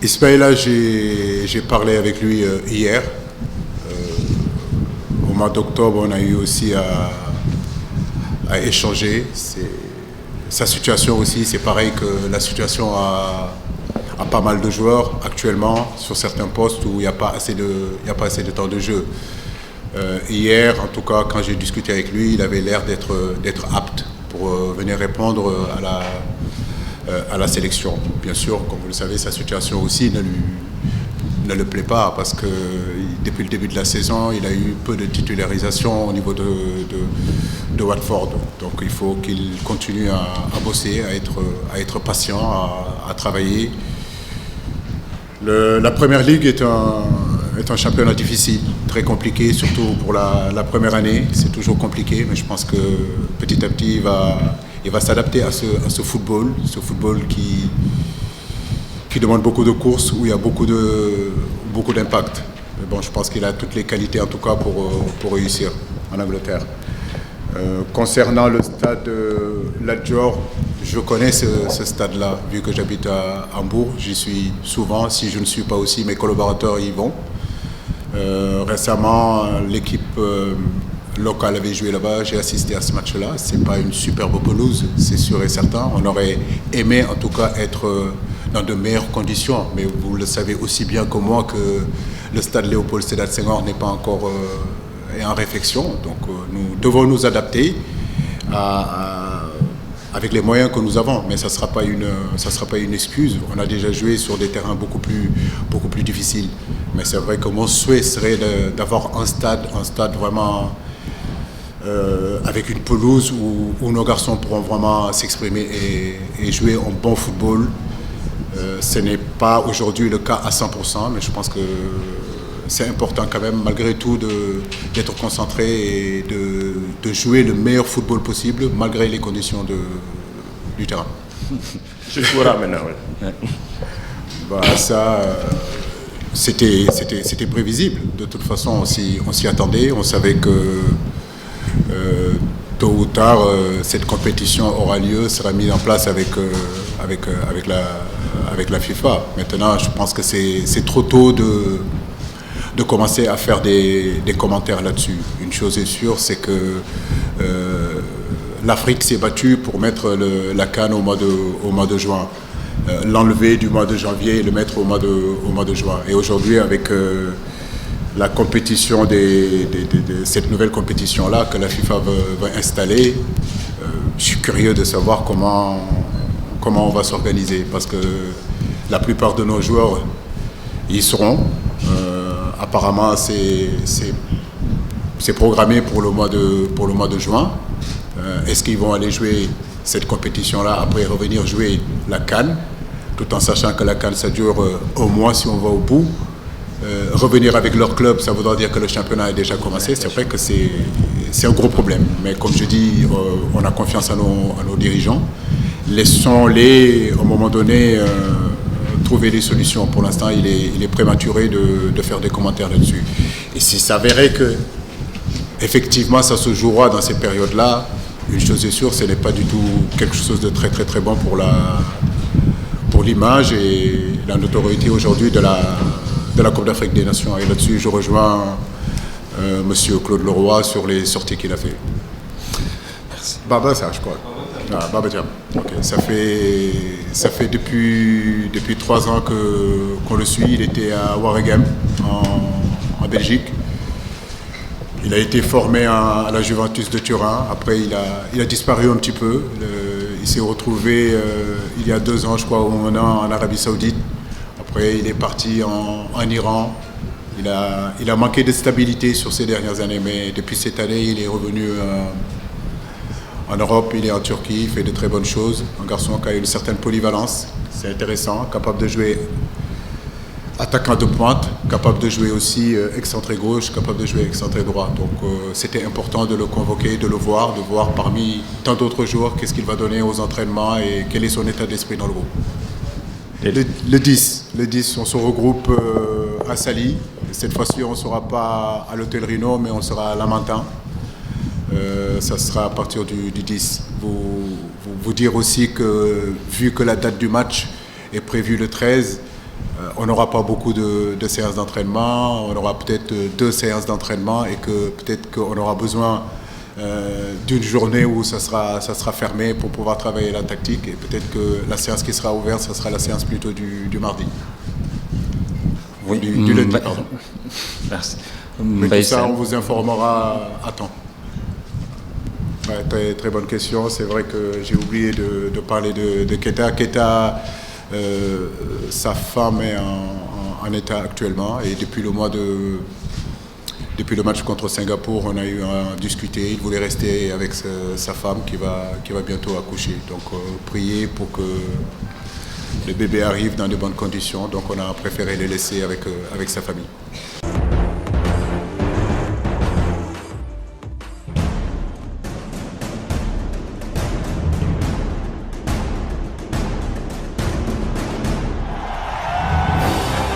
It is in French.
Ismaïla, j'ai parlé avec lui hier. Au mois d'octobre, on a eu aussi à échanger. Sa situation aussi, c'est pareil que la situation à pas mal de joueurs actuellement sur certains postes où il n'y a pas assez de temps de jeu. Hier, en tout cas, quand j'ai discuté avec lui, il avait l'air d'être apte pour venir répondre à la sélection. Bien sûr, comme vous le savez, sa situation aussi ne le plaît pas parce que depuis le début de la saison, il a eu peu de titularisation au niveau de Watford. Donc il faut qu'il continue à bosser, à être patient, à travailler. La Première Ligue est un championnat difficile, très compliqué, surtout pour la première année. C'est toujours compliqué, mais je pense que petit à petit, il va s'adapter à ce football qui demande beaucoup de courses, où il y a beaucoup d'impact. Mais bon, je pense qu'il a toutes les qualités, en tout cas, pour réussir en Angleterre. Concernant le stade Lat-Dior, je connais ce stade-là, vu que j'habite à Hambourg. J'y suis souvent. Si je ne suis pas aussi, mes collaborateurs y vont. Récemment, l'équipe locale avait joué là-bas. J'ai assisté à ce match-là. Ce n'est pas une superbe pelouse, c'est sûr et certain. On aurait aimé, en tout cas, être dans de meilleures conditions. Mais vous le savez aussi bien que moi que le stade Léopold Sédar Senghor n'est pas encore en réflexion. Donc nous devons nous adapter avec les moyens que nous avons. Mais ça ne sera pas une excuse. On a déjà joué sur des terrains beaucoup plus difficiles. Mais c'est vrai que mon souhait serait d'avoir un stade vraiment avec une pelouse où nos garçons pourront vraiment s'exprimer et jouer un bon football. Ce n'est pas aujourd'hui le cas à 100%, mais je pense que c'est important quand même, malgré tout, d'être concentré et de jouer le meilleur football possible, malgré les conditions du terrain. Je suis là maintenant, oui. Ça, c'était prévisible. De toute façon, on s'y attendait. On savait que tôt ou tard, cette compétition aura lieu, sera mise en place avec la FIFA. Maintenant, je pense que c'est trop tôt de commencer à faire des commentaires là-dessus. Une chose est sûre, c'est que l'Afrique s'est battue pour mettre la CAN au mois de juin. L'enlever du mois de janvier et le mettre au mois de juin. Et aujourd'hui, avec la compétition cette nouvelle compétition-là que la FIFA veut installer, je suis curieux de savoir comment on va s'organiser, parce que la plupart de nos joueurs y seront. Apparemment, c'est programmé pour le mois de juin. Est-ce qu'ils vont aller jouer cette compétition-là, après revenir jouer la CAN, tout en sachant que la CAN, ça dure un mois si on va au bout. Revenir avec leur club, ça voudra dire que le championnat a déjà commencé. C'est vrai que c'est un gros problème. Mais comme je dis, on a confiance à nos dirigeants. Laissons-les, à un moment donné, trouver des solutions. Pour l'instant, il est prématuré de faire des commentaires là-dessus. Et s'il s'avérait que, effectivement, ça se jouera dans ces périodes-là, une chose est sûre, ce n'est pas du tout quelque chose de très très très bon pour l'image et la notoriété aujourd'hui de la Coupe d'Afrique des Nations. Et là-dessus, je rejoins Monsieur Claude Leroy sur les sorties qu'il a fait. Merci. Baba, ça, je crois. Ah, Baba Diam. Ok. Ça fait depuis 3 ans qu'on le suit. Il était à Waregem en Belgique. Il a été formé à la Juventus de Turin. Après, il a disparu un petit peu. Il s'est retrouvé il y a 2 ans, je crois, au moment en Arabie Saoudite. Après, il est parti en Iran. Il a manqué de stabilité sur ces dernières années, mais depuis cette année, il est revenu en Europe. Il est en Turquie, il fait de très bonnes choses. Un garçon qui a une certaine polyvalence, c'est intéressant, capable de jouer attaquant de pointe, capable de jouer aussi excentré gauche, capable de jouer excentré droit. Donc c'était important de le convoquer, de voir parmi tant d'autres joueurs qu'est-ce qu'il va donner aux entraînements et quel est son état d'esprit dans le groupe. Le 10, on se regroupe à Sali. Cette fois-ci, on ne sera pas à l'hôtel Rhino, mais on sera à Lamentin. Ça sera à partir du 10. Vous dire aussi que, vu que la date du match est prévue le 13, on n'aura pas beaucoup de séances d'entraînement, on aura peut-être 2 séances d'entraînement et que peut-être qu'on aura besoin d'une journée où ça sera fermé pour pouvoir travailler la tactique et peut-être que la séance qui sera ouverte, ce sera la séance plutôt du mardi. Oui. Du lundi, pardon. Merci. Mais tout ça, on vous informera à temps. Ouais, très, très bonne question. C'est vrai que j'ai oublié de parler de Keita. Keita, sa femme est en état actuellement et depuis le match contre Singapour, on a eu à discuter. Il voulait rester avec sa femme qui va bientôt accoucher. Donc, priez pour que le bébé arrive dans de bonnes conditions. Donc, on a préféré le laisser avec sa famille.